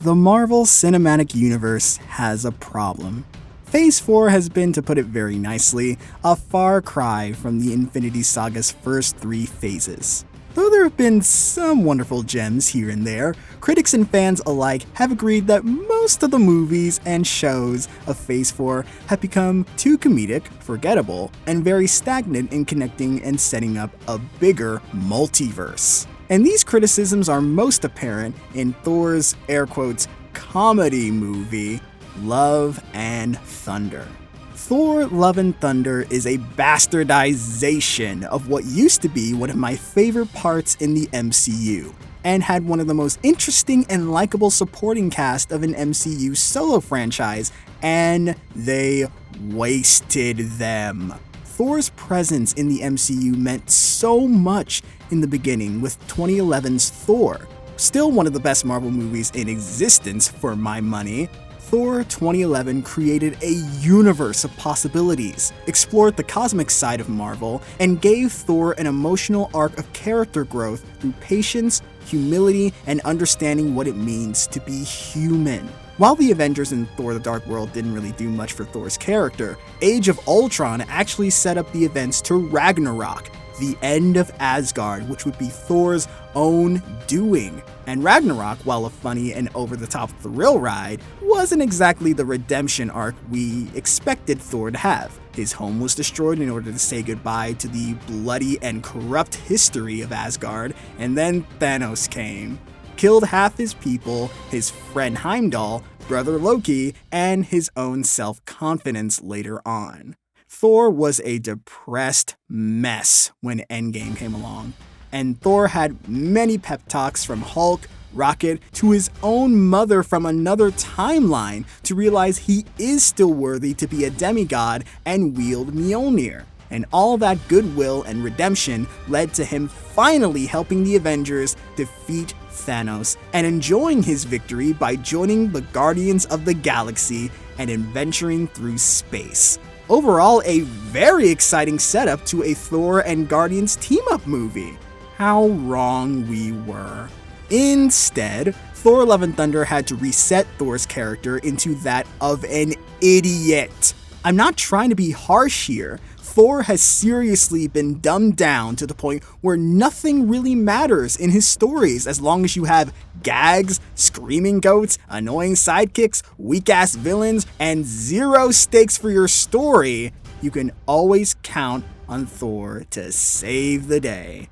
The Marvel Cinematic Universe has a problem. Phase 4 has been, to put it very nicely, a far cry from the Infinity Saga's first 3 phases. Though there have been some wonderful gems here and there, critics and fans alike have agreed that most of the movies and shows of Phase 4 have become too comedic, forgettable, and very stagnant in connecting and setting up a bigger multiverse. And these criticisms are most apparent in Thor's, air quotes, comedy movie, Love and Thunder. Thor Love and Thunder is a bastardization of what used to be one of my favorite parts in the MCU, and had one of the most interesting and likable supporting cast of an MCU solo franchise, and they wasted them. Thor's presence in the MCU meant so much in the beginning with 2011's Thor, still one of the best Marvel movies in existence for my money. Thor 2011 created a universe of possibilities, explored the cosmic side of Marvel, and gave Thor an emotional arc of character growth through patience, humility, and understanding what it means to be human. While the Avengers and Thor: The Dark World didn't really do much for Thor's character, Age of Ultron actually set up the events to Ragnarok, the end of Asgard, which would be Thor's own doing. And Ragnarok, while a funny and over-the-top thrill ride, wasn't exactly the redemption arc we expected Thor to have. His home was destroyed in order to say goodbye to the bloody and corrupt history of Asgard, and then Thanos came. Killed half his people, his friend Heimdall, brother Loki, and his own self-confidence later on. Thor was a depressed mess when Endgame came along, and Thor had many pep talks from Hulk, Rocket, to his own mother from another timeline to realize he is still worthy to be a demigod and wield Mjolnir. And all that goodwill and redemption led to him finally helping the Avengers defeat Thanos and enjoying his victory by joining the Guardians of the Galaxy and adventuring through space. Overall, a very exciting setup to a Thor and Guardians team-up movie. How wrong we were. Instead, Thor Love and Thunder had to reset Thor's character into that of an idiot. I'm not trying to be harsh here. Thor has seriously been dumbed down to the point where nothing really matters in his stories as long as you have gags, screaming goats, annoying sidekicks, weak-ass villains, and zero stakes for your story. You can always count on Thor to save the day.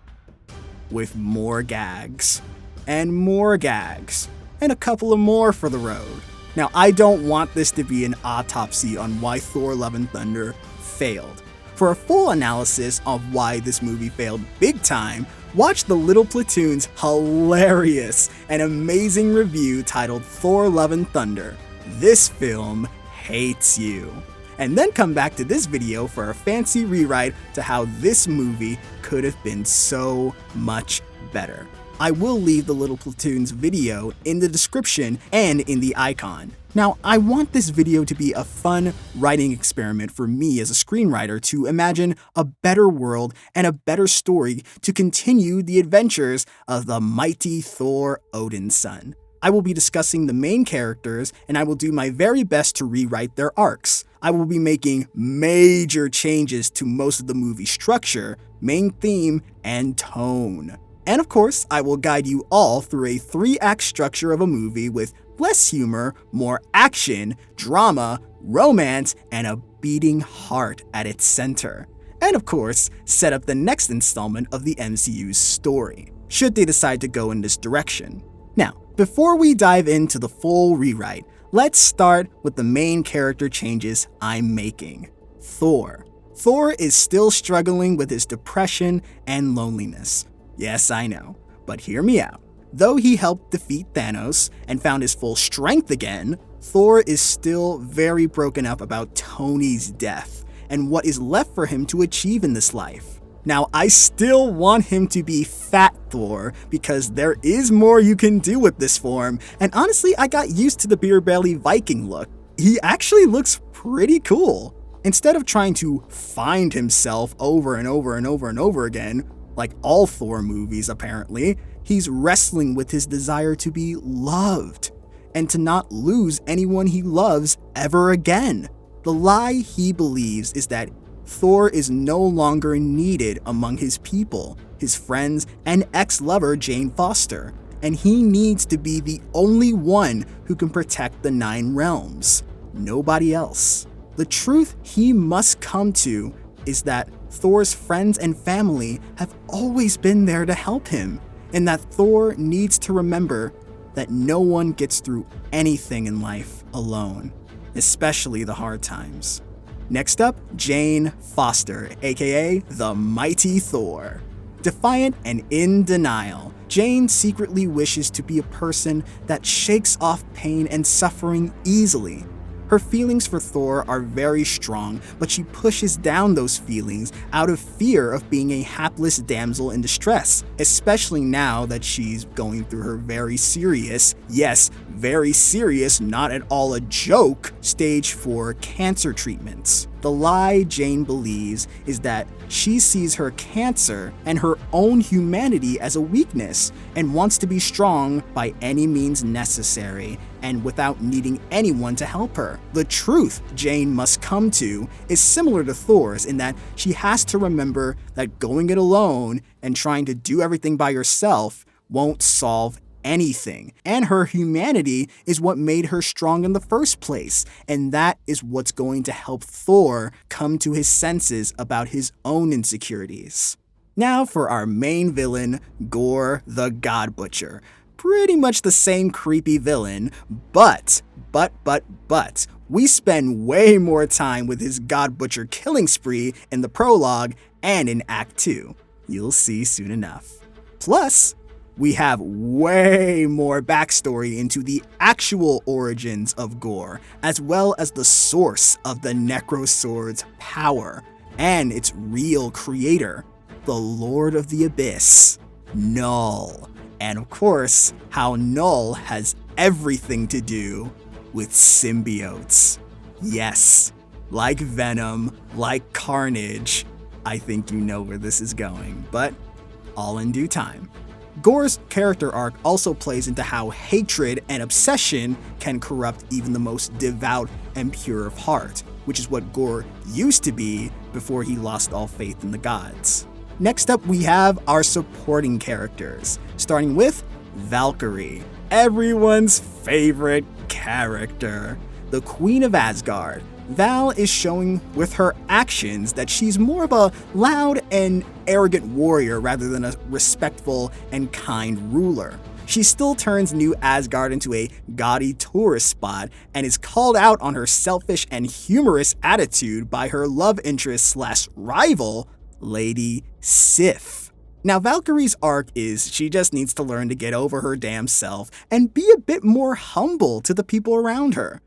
With more gags. And more gags. And a couple of more for the road. Now, I don't want this to be an autopsy on why Thor Love and Thunder failed. For a full analysis of why this movie failed big time, watch the Little Platoon's hilarious and amazing review titled Thor Love and Thunder. This film hates you. And then come back to this video for a fancy rewrite to how this movie could have been so much better. I will leave the Little Platoon's video in the description and in the icon. Now, I want this video to be a fun writing experiment for me as a screenwriter to imagine a better world and a better story to continue the adventures of the mighty Thor Odin's son. I will be discussing the main characters, and I will do my very best to rewrite their arcs. I will be making major changes to most of the movie structure, main theme, and tone. And of course, I will guide you all through a 3-act structure of a movie with less humor, more action, drama, romance, and a beating heart at its center. And of course, set up the next installment of the MCU's story, should they decide to go in this direction. Now, before we dive into the full rewrite, let's start with the main character changes I'm making. Thor. Thor is still struggling with his depression and loneliness. Yes, I know, but hear me out. Though he helped defeat Thanos and found his full strength again, Thor is still very broken up about Tony's death and what is left for him to achieve in this life. Now, I still want him to be Fat Thor because there is more you can do with this form, and honestly, I got used to the beer belly Viking look. He actually looks pretty cool. Instead of trying to find himself over and over and over and over again, like all Thor movies apparently, he's wrestling with his desire to be loved. and to not lose anyone he loves ever again. The lie he believes is that Thor is no longer needed among his people, his friends, and ex-lover Jane Foster, and he needs to be the only one who can protect the 9 realms. Nobody else. The truth he must come to is that Thor's friends and family have always been there to help him, and that Thor needs to remember that no one gets through anything in life alone, especially the hard times. Next up, Jane Foster, aka the Mighty Thor. Defiant and in denial, Jane secretly wishes to be a person that shakes off pain and suffering easily. Her feelings for Thor are very strong, but she pushes down those feelings out of fear of being a hapless damsel in distress, especially now that she's going through her very serious, yes, very serious, not at all a joke, stage 4 cancer treatments. The lie Jane believes is that she sees her cancer and her own humanity as a weakness and wants to be strong by any means necessary and without needing anyone to help her. The truth Jane must come to is similar to Thor's in that she has to remember that going it alone and trying to do everything by yourself won't solve anything, and her humanity is what made her strong in the first place, and that is what's going to help Thor come to his senses about his own insecurities. Now for our main villain, Gorr the God Butcher. Pretty much the same creepy villain, but, we spend way more time with his God Butcher killing spree in the prologue and in Act 2. You'll see soon enough. Plus, we have way more backstory into the actual origins of Gorr, as well as the source of the Necro Sword's power, and its real creator, the Lord of the Abyss, Null. And of course, how Null has everything to do with symbiotes. Yes, like Venom, like Carnage. I think you know where this is going, but all in due time. Gorr's character arc also plays into how hatred and obsession can corrupt even the most devout and pure of heart, which is what Gorr used to be before he lost all faith in the gods. Next up, we have our supporting characters, starting with Valkyrie, everyone's favorite character, the Queen of Asgard. Val is showing with her actions that she's more of a loud and arrogant warrior rather than a respectful and kind ruler. She still turns New Asgard into a gaudy tourist spot and is called out on her selfish and humorous attitude by her love interest / rival, Lady Sif. Now Valkyrie's arc is she just needs to learn to get over her damn self and be a bit more humble to the people around her.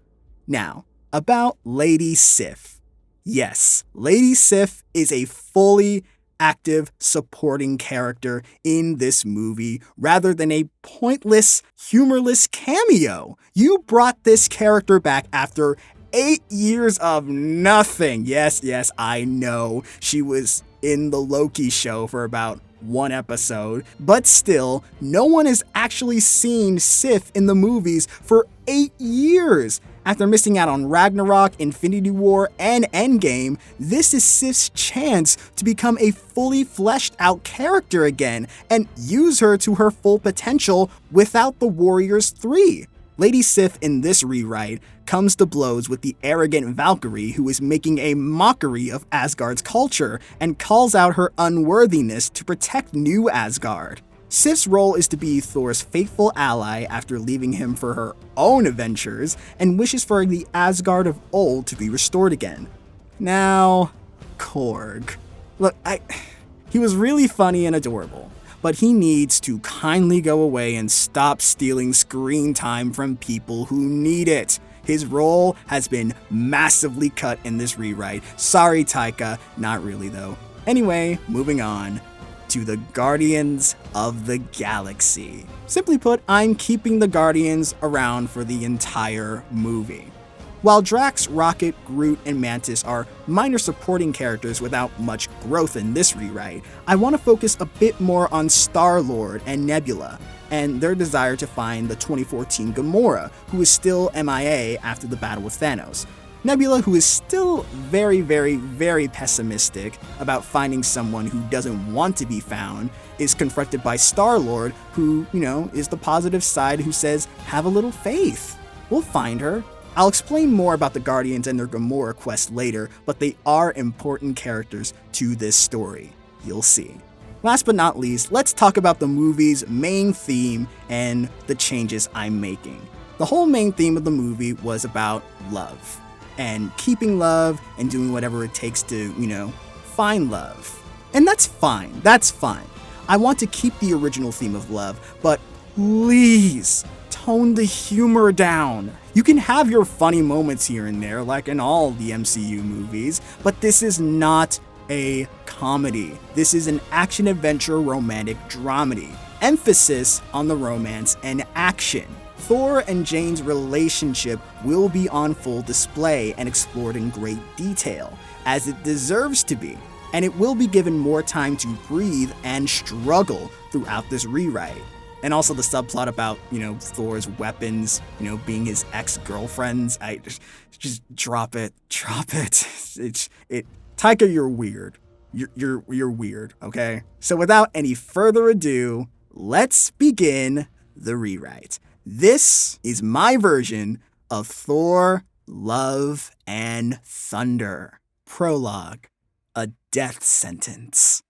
Now, about Lady Sif. Yes, Lady Sif is a fully active supporting character in this movie rather than a pointless, humorless cameo. You brought this character back after 8 years of nothing. Yes, I know. She was in the Loki show for about 1 episode, but still, no one has actually seen Sif in the movies for 8 years. After missing out on Ragnarok, Infinity War, and Endgame, this is Sif's chance to become a fully fleshed out character again and use her to her full potential without the Warriors 3. Lady Sif in this rewrite comes to blows with the arrogant Valkyrie who is making a mockery of Asgard's culture and calls out her unworthiness to protect New Asgard. Sif's role is to be Thor's faithful ally after leaving him for her own adventures and wishes for the Asgard of old to be restored again. Now, Korg. Look, he was really funny and adorable, but he needs to kindly go away and stop stealing screen time from people who need it. His role has been massively cut in this rewrite. Sorry, Taika, not really though. Anyway, moving on to the Guardians of the Galaxy. Simply put, I'm keeping the Guardians around for the entire movie. While Drax, Rocket, Groot, and Mantis are minor supporting characters without much growth in this rewrite, I want to focus a bit more on Star-Lord and Nebula, and their desire to find the 2014 Gamora, who is still MIA after the battle with Thanos. Nebula, who is still very, very, very pessimistic about finding someone who doesn't want to be found, is confronted by Star-Lord, who, is the positive side, who says, have a little faith. We'll find her. I'll explain more about the Guardians and their Gamora quest later, but they are important characters to this story. You'll see. Last but not least, let's talk about the movie's main theme and the changes I'm making. The whole main theme of the movie was about love, and keeping love and doing whatever it takes to, find love. And that's fine. I want to keep the original theme of love, but please tone the humor down. You can have your funny moments here and there, like in all the MCU movies, but this is not a comedy. This is an action-adventure romantic dramedy. Emphasis on the romance and action. Thor and Jane's relationship will be on full display and explored in great detail, as it deserves to be, and it will be given more time to breathe and struggle throughout this rewrite. And also the subplot about, Thor's weapons, being his ex-girlfriends. I just drop it. Taika, you're weird. You're weird, okay? So without any further ado, let's begin the rewrite. This is my version of Thor Love and Thunder. Prologue, a death sentence.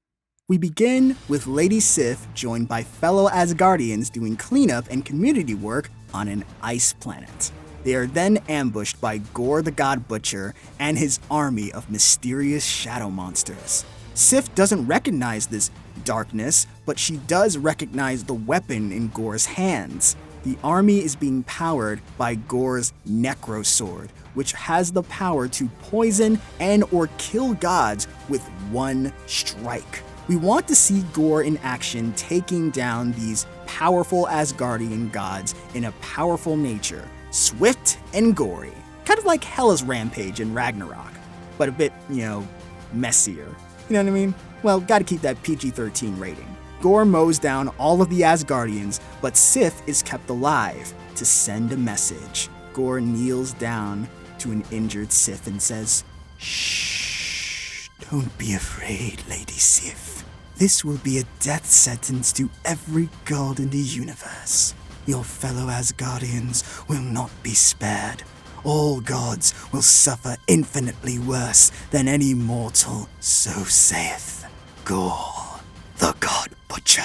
We begin with Lady Sif joined by fellow Asgardians doing cleanup and community work on an ice planet. They are then ambushed by Gorr the God Butcher and his army of mysterious shadow monsters. Sif doesn't recognize this darkness, but she does recognize the weapon in Gorr's hands. The army is being powered by Gorr's Necro Sword, which has the power to poison and or kill gods with one strike. We want to see Gorr in action taking down these powerful Asgardian gods in a powerful nature, swift and gory. Kind of like Hela's rampage in Ragnarok, but a bit, messier. You know what I mean? Well, gotta keep that PG-13 rating. Gorr mows down all of the Asgardians, but Sif is kept alive to send a message. Gorr kneels down to an injured Sif and says, "Shh, don't be afraid, Lady Sif. This will be a death sentence to every god in the universe. Your fellow Asgardians will not be spared. All gods will suffer infinitely worse than any mortal, so saith Gorr, the God Butcher."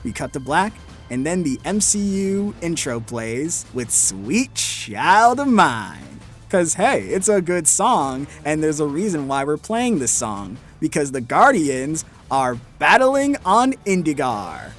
We cut to black, and then the MCU intro plays with Sweet Child of Mine. Cause hey, it's a good song, and there's a reason why we're playing this song. Because the Guardians are battling on Indigar.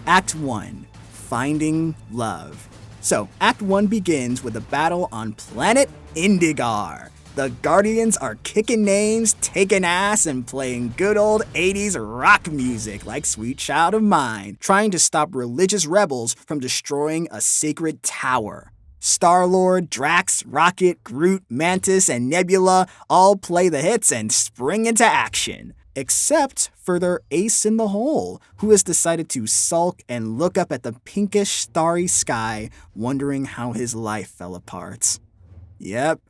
Act 1, Finding Love. So, Act 1 begins with a battle on planet Indigar. The Guardians are kicking names, taking ass, and playing good old 80s rock music like Sweet Child of Mine, trying to stop religious rebels from destroying a sacred tower. Star-Lord, Drax, Rocket, Groot, Mantis, and Nebula all play the hits and spring into action. Except for their ace in the hole, who has decided to sulk and look up at the pinkish starry sky, wondering how his life fell apart. Yep,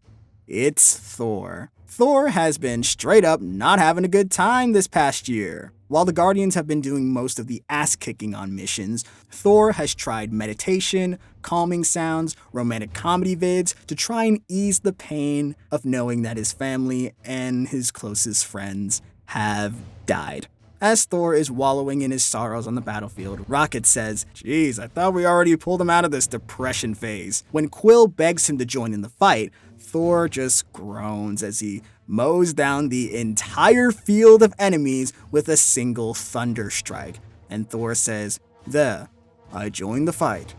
it's Thor. Thor has been straight up not having a good time this past year. While the Guardians have been doing most of the ass-kicking on missions, Thor has tried meditation, calming sounds, romantic comedy vids to try and ease the pain of knowing that his family and his closest friends have died. As Thor is wallowing in his sorrows on the battlefield, Rocket says, "Geez, I thought we already pulled him out of this depression phase." When Quill begs him to join in the fight, Thor just groans as he mows down the entire field of enemies with a single thunder strike. And Thor says, "There, I joined the fight.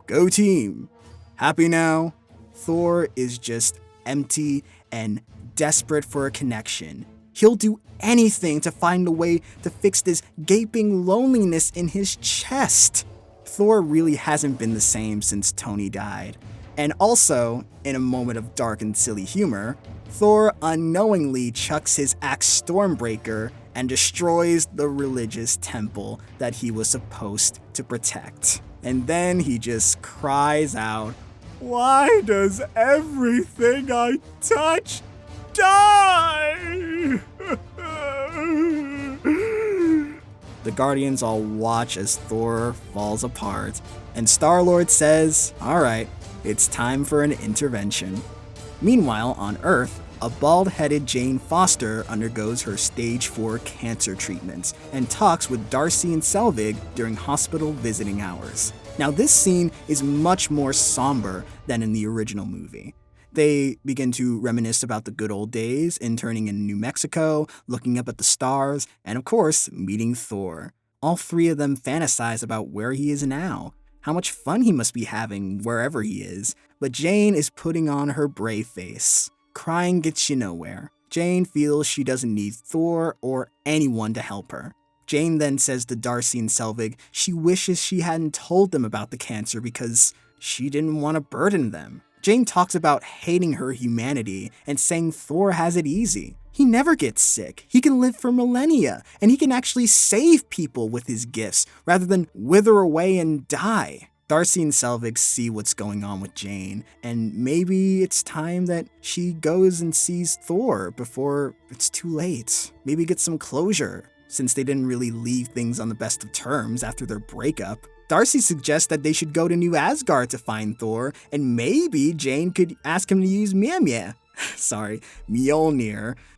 Go team. Happy now?" Thor is just empty and desperate for a connection. He'll do anything to find a way to fix this gaping loneliness in his chest. Thor really hasn't been the same since Tony died. And also, in a moment of dark and silly humor, Thor unknowingly chucks his axe Stormbreaker and destroys the religious temple that he was supposed to protect. And then he just cries out, "Why does everything I touch die?" The Guardians all watch as Thor falls apart, and Star-Lord says, "Alright, it's time for an intervention." Meanwhile, on Earth, a bald-headed Jane Foster undergoes her stage 4 cancer treatments and talks with Darcy and Selvig during hospital visiting hours. Now, this scene is much more somber than in the original movie. They begin to reminisce about the good old days, interning in New Mexico, looking up at the stars, and of course, meeting Thor. All three of them fantasize about where he is now, how much fun he must be having wherever he is, but Jane is putting on her brave face. Crying gets you nowhere. Jane feels she doesn't need Thor or anyone to help her. Jane then says to Darcy and Selvig she wishes she hadn't told them about the cancer because she didn't want to burden them. Jane talks about hating her humanity and saying Thor has it easy. He never gets sick, he can live for millennia, and he can actually save people with his gifts rather than wither away and die. Darcy and Selvig see what's going on with Jane, and maybe it's time that she goes and sees Thor before it's too late. Maybe get some closure, since they didn't really leave things on the best of terms after their breakup. Darcy suggests that they should go to New Asgard to find Thor, and maybe Jane could ask him to use Mjolnir,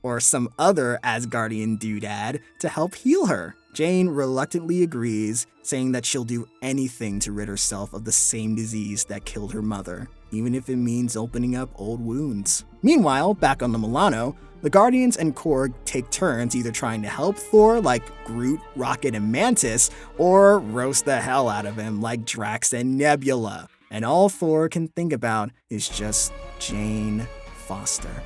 or some other Asgardian doodad to help heal her. Jane reluctantly agrees, saying that she'll do anything to rid herself of the same disease that killed her mother, even if it means opening up old wounds. Meanwhile, back on the Milano, the Guardians and Korg take turns either trying to help Thor like Groot, Rocket, and Mantis, or roast the hell out of him like Drax and Nebula. And all Thor can think about is just Jane Foster,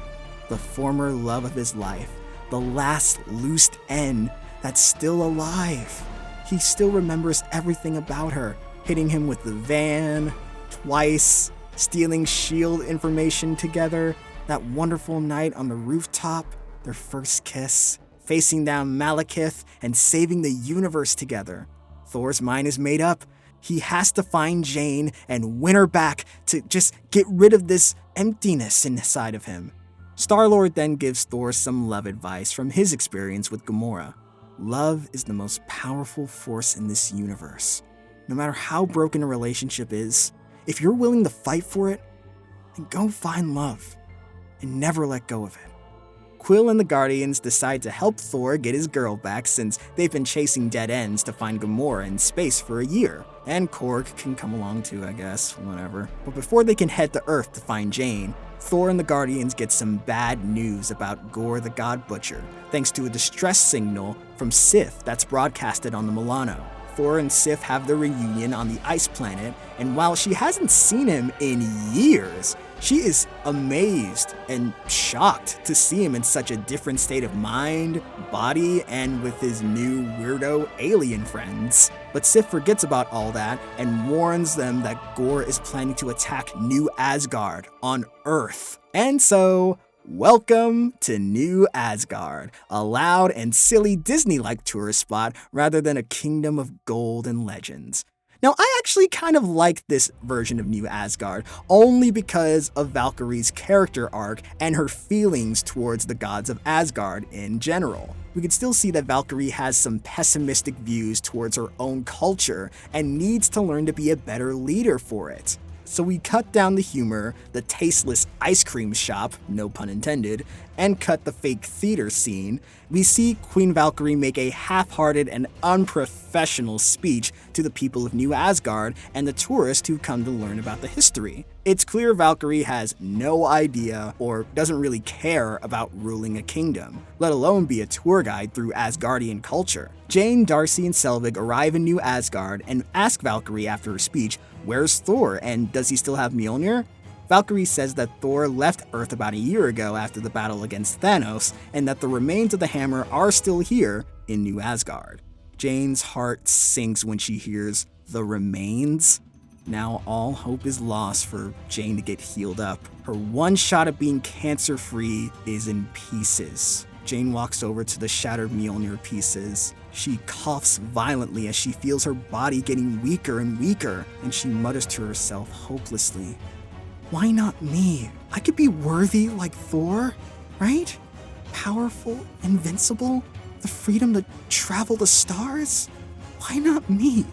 the former love of his life, the last loose end that's still alive. He still remembers everything about her, hitting him with the van, twice, stealing S.H.I.E.L.D. information together, that wonderful night on the rooftop, their first kiss, facing down Malekith and saving the universe together. Thor's mind is made up. He has to find Jane and win her back to just get rid of this emptiness inside of him. Star-Lord then gives Thor some love advice from his experience with Gamora. Love is the most powerful force in this universe. No matter how broken a relationship is, if you're willing to fight for it, then go find love and never let go of it. Quill and the Guardians decide to help Thor get his girl back since they've been chasing dead ends to find Gamora in space for a year. And Korg can come along too, I guess, whatever. But before they can head to Earth to find Jane, Thor and the Guardians get some bad news about Gorr the God Butcher, thanks to a distress signal from Sif that's broadcasted on the Milano. Thor and Sif have their reunion on the ice planet, and while she hasn't seen him in years, she is amazed and shocked to see him in such a different state of mind, body, and with his new weirdo alien friends. But Sif forgets about all that and warns them that Gorr is planning to attack New Asgard on Earth. And so, welcome to New Asgard, a loud and silly Disney-like tourist spot rather than a kingdom of gold and legends. Now, I actually kind of like this version of New Asgard, only because of Valkyrie's character arc and her feelings towards the gods of Asgard in general. We can still see that Valkyrie has some pessimistic views towards her own culture and needs to learn to be a better leader for it. So we cut down the humor, the tasteless ice cream shop, no pun intended, and cut the fake theater scene. We see Queen Valkyrie make a half-hearted and unprofessional speech to the people of New Asgard and the tourists who come to learn about the history. It's clear Valkyrie has no idea or doesn't really care about ruling a kingdom, let alone be a tour guide through Asgardian culture. Jane, Darcy, and Selvig arrive in New Asgard and ask Valkyrie after her speech, "Where's Thor, and does he still have Mjolnir?" Valkyrie says that Thor left Earth about a year ago after the battle against Thanos, and that the remains of the hammer are still here in New Asgard. Jane's heart sinks when she hears the remains. Now all hope is lost for Jane to get healed up. Her one shot at being cancer-free is in pieces. Jane walks over to the shattered Mjolnir pieces. She coughs violently as she feels her body getting weaker and weaker, and she mutters to herself hopelessly, "Why not me? I could be worthy like Thor, right? Powerful, invincible, the freedom to travel the stars? Why not me?"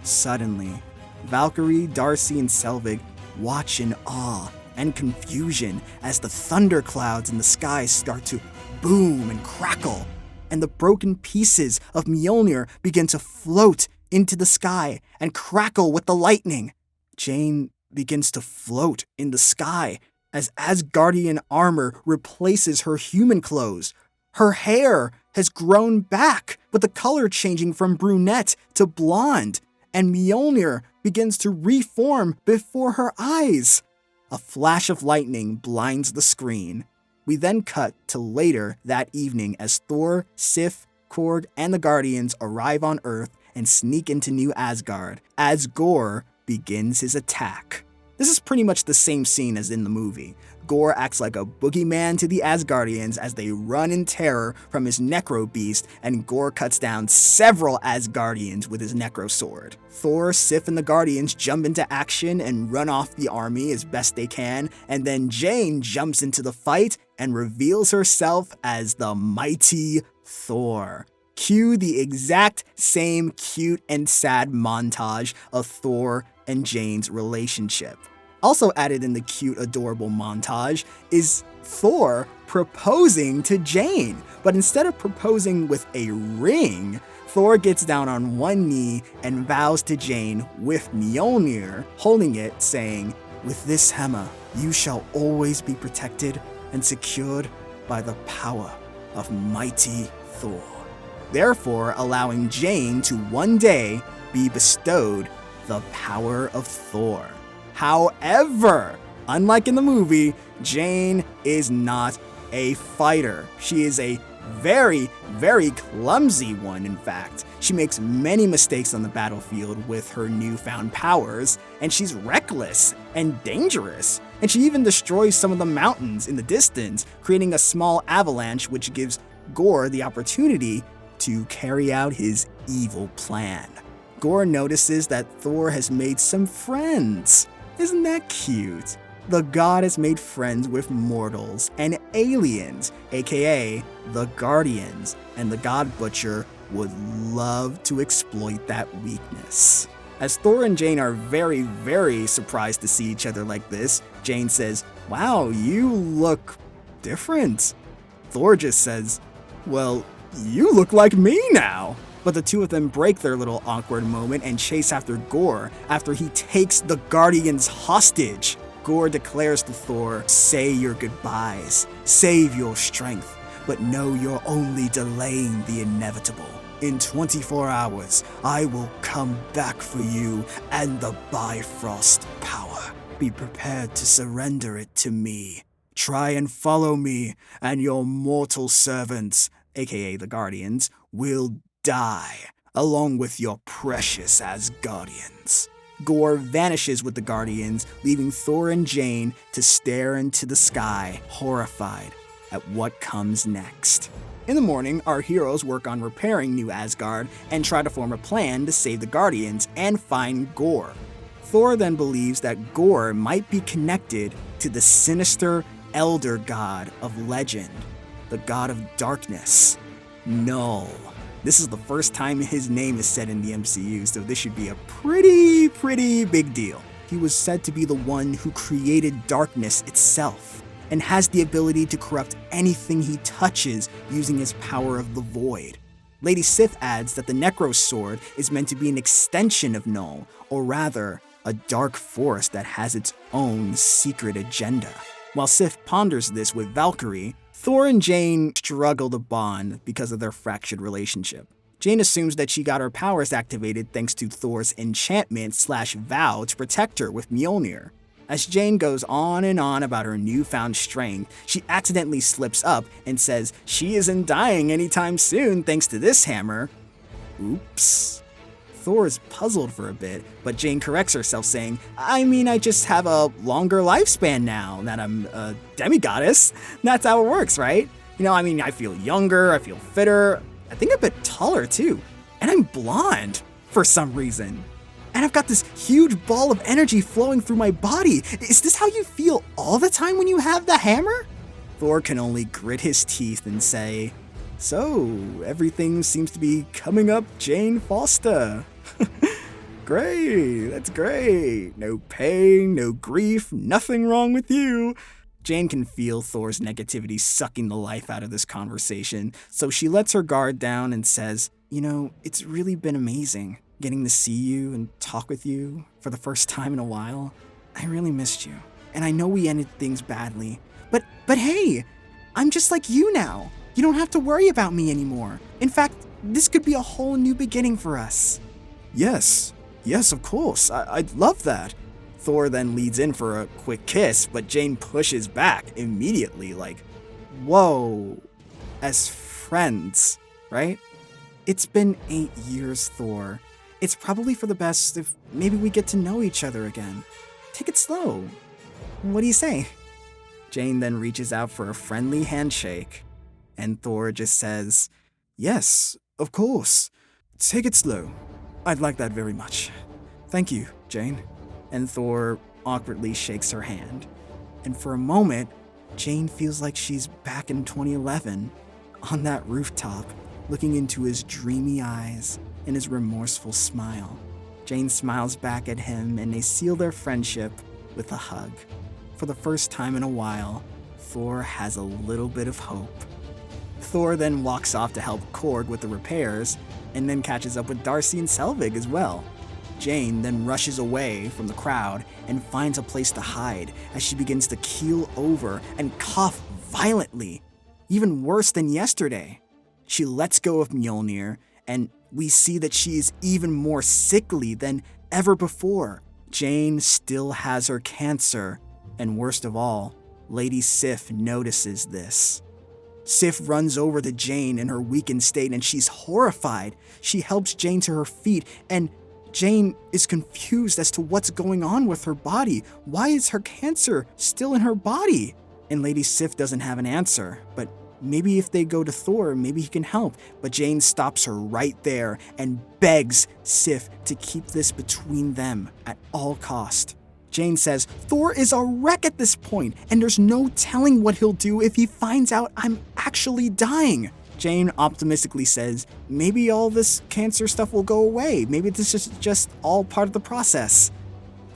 Suddenly, Valkyrie, Darcy, and Selvig watch in awe and confusion as the thunderclouds in the sky start to boom and crackle, and the broken pieces of Mjolnir begin to float into the sky and crackle with the lightning. Jane begins to float in the sky as Asgardian armor replaces her human clothes. Her hair has grown back, with the color changing from brunette to blonde, and Mjolnir begins to reform before her eyes. A flash of lightning blinds the screen. We then cut to later that evening as Thor, Sif, Korg, and the Guardians arrive on Earth and sneak into New Asgard as Gorr begins his attack. This is pretty much the same scene as in the movie. Gorr acts like a boogeyman to the Asgardians as they run in terror from his Necro Beast, and Gorr cuts down several Asgardians with his Necro Sword. Thor, Sif, and the Guardians jump into action and run off the army as best they can, and then Jane jumps into the fight and reveals herself as the mighty Thor. Cue the exact same cute and sad montage of Thor and Jane's relationship. Also added in the cute, adorable montage is Thor proposing to Jane, but instead of proposing with a ring, Thor gets down on one knee and vows to Jane with Mjolnir, holding it, saying, "With this hammer, you shall always be protected and secured by the power of mighty Thor," therefore allowing Jane to one day be bestowed the power of Thor. However, unlike in the movie, Jane is not a fighter. She is a very, very clumsy one, in fact. She makes many mistakes on the battlefield with her newfound powers, and she's reckless and dangerous. And she even destroys some of the mountains in the distance, creating a small avalanche which gives Gorr the opportunity to carry out his evil plan. Gorr notices that Thor has made some friends. Isn't that cute? The god has made friends with mortals and aliens, aka the Guardians, and the God Butcher would love to exploit that weakness. As Thor and Jane are very, very surprised to see each other like this, Jane says, "Wow, you look different." Thor just says, "Well, you look like me now." But the two of them break their little awkward moment and chase after Gorr after he takes the Guardians hostage. Gorr declares to Thor, "Say your goodbyes, save your strength, but know you're only delaying the inevitable. In 24 hours, I will come back for you and the Bifrost power. Be prepared to surrender it to me. Try and follow me, and your mortal servants, aka the Guardians, will die, along with your precious Asgardians." Gorr vanishes with the Guardians, leaving Thor and Jane to stare into the sky, horrified at what comes next. In the morning, our heroes work on repairing New Asgard and try to form a plan to save the Guardians and find Gorr. Thor then believes that Gorr might be connected to the sinister elder god of legend, the god of darkness, Null. This is the first time his name is said in the MCU, so this should be a pretty big deal. He was said to be the one who created darkness itself, and has the ability to corrupt anything he touches using his power of the void. Lady Sif adds that the Necro Sword is meant to be an extension of Null, or rather, a dark force that has its own secret agenda. While Sif ponders this with Valkyrie, Thor and Jane struggle to bond because of their fractured relationship. Jane assumes that she got her powers activated thanks to Thor's enchantment/vow to protect her with Mjolnir. As Jane goes on and on about her newfound strength, she accidentally slips up and says she isn't dying anytime soon thanks to this hammer. Oops. Thor is puzzled for a bit, but Jane corrects herself saying, I just have a longer lifespan now that I'm a demigoddess. That's how it works, right? I feel younger, I feel fitter, I think a bit taller too, and I'm blonde for some reason. And I've got this huge ball of energy flowing through my body. Is this how you feel all the time when you have the hammer? Thor can only grit his teeth and say, "So, everything seems to be coming up Jane Foster." Great, that's great. No pain, no grief, nothing wrong with you. Jane can feel Thor's negativity sucking the life out of this conversation, so she lets her guard down and says, "It's really been amazing getting to see you and talk with you for the first time in a while. I really missed you, and I know we ended things badly, but hey, I'm just like you now. You don't have to worry about me anymore. In fact, this could be a whole new beginning for us." Yes, of course, I'd love that. Thor then leads in for a quick kiss, but Jane pushes back immediately, like, "Whoa, as friends, right? It's been 8 years, Thor. It's probably for the best if maybe we get to know each other again. Take it slow. What do you say?" Jane then reaches out for a friendly handshake, and Thor just says, "Yes, of course. Take it slow. I'd like that very much. Thank you, Jane." And Thor awkwardly shakes her hand. And for a moment, Jane feels like she's back in 2011, on that rooftop, looking into his dreamy eyes and his remorseful smile. Jane smiles back at him and they seal their friendship with a hug. For the first time in a while, Thor has a little bit of hope. Thor then walks off to help Korg with the repairs, and then catches up with Darcy and Selvig as well. Jane then rushes away from the crowd and finds a place to hide as she begins to keel over and cough violently, even worse than yesterday. She lets go of Mjolnir, and we see that she is even more sickly than ever before. Jane still has her cancer, and worst of all, Lady Sif notices this. Sif runs over to Jane in her weakened state and she's horrified. She helps Jane to her feet and Jane is confused as to what's going on with her body. Why is her cancer still in her body? And Lady Sif doesn't have an answer, but maybe if they go to Thor, maybe he can help. But Jane stops her right there and begs Sif to keep this between them at all cost. Jane says, "Thor is a wreck at this point, and there's no telling what he'll do if he finds out I'm actually dying." Jane optimistically says, "Maybe all this cancer stuff will go away. Maybe this is just all part of the process.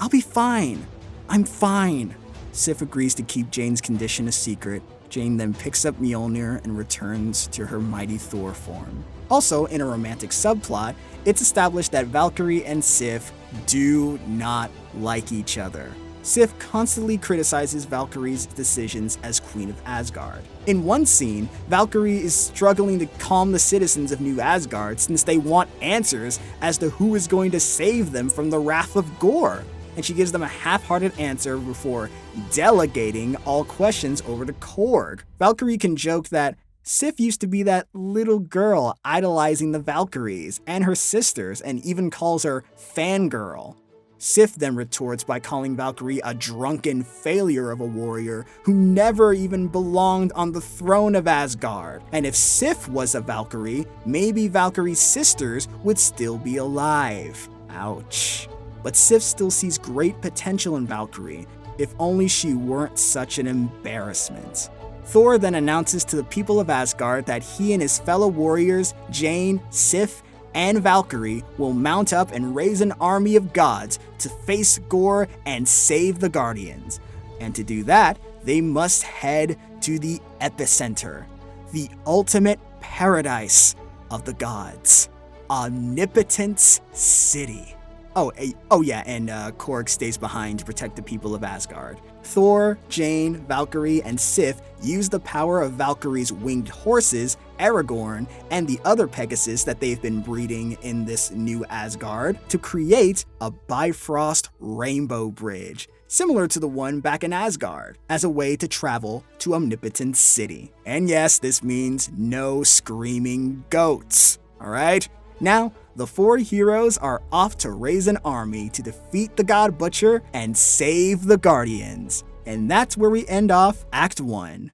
I'll be fine. I'm fine." Sif agrees to keep Jane's condition a secret. Jane then picks up Mjolnir and returns to her mighty Thor form. Also, in a romantic subplot, it's established that Valkyrie and Sif do not like each other. Sif constantly criticizes Valkyrie's decisions as Queen of Asgard. In one scene, Valkyrie is struggling to calm the citizens of New Asgard since they want answers as to who is going to save them from the wrath of Gore, and she gives them a half-hearted answer before delegating all questions over to Korg. Valkyrie can joke that Sif used to be that little girl idolizing the Valkyries and her sisters and even calls her fangirl. Sif then retorts by calling Valkyrie a drunken failure of a warrior who never even belonged on the throne of Asgard. And if Sif was a Valkyrie, maybe Valkyrie's sisters would still be alive. Ouch. But Sif still sees great potential in Valkyrie, if only she weren't such an embarrassment. Thor then announces to the people of Asgard that he and his fellow warriors, Jane, Sif, and Valkyrie will mount up and raise an army of gods to face Gore and save the Guardians. And to do that, they must head to the epicenter, the ultimate paradise of the gods, Omnipotence City. Oh yeah, and Korg stays behind to protect the people of Asgard. Thor, Jane, Valkyrie, and Sif use the power of Valkyrie's winged horses, Aragorn, and the other Pegasus that they've been breeding in this new Asgard to create a Bifrost rainbow bridge, similar to the one back in Asgard, as a way to travel to Omnipotence City. And yes, this means no screaming goats, alright? Now, the four heroes are off to raise an army to defeat the God Butcher and save the Guardians. And that's where we end off Act 1.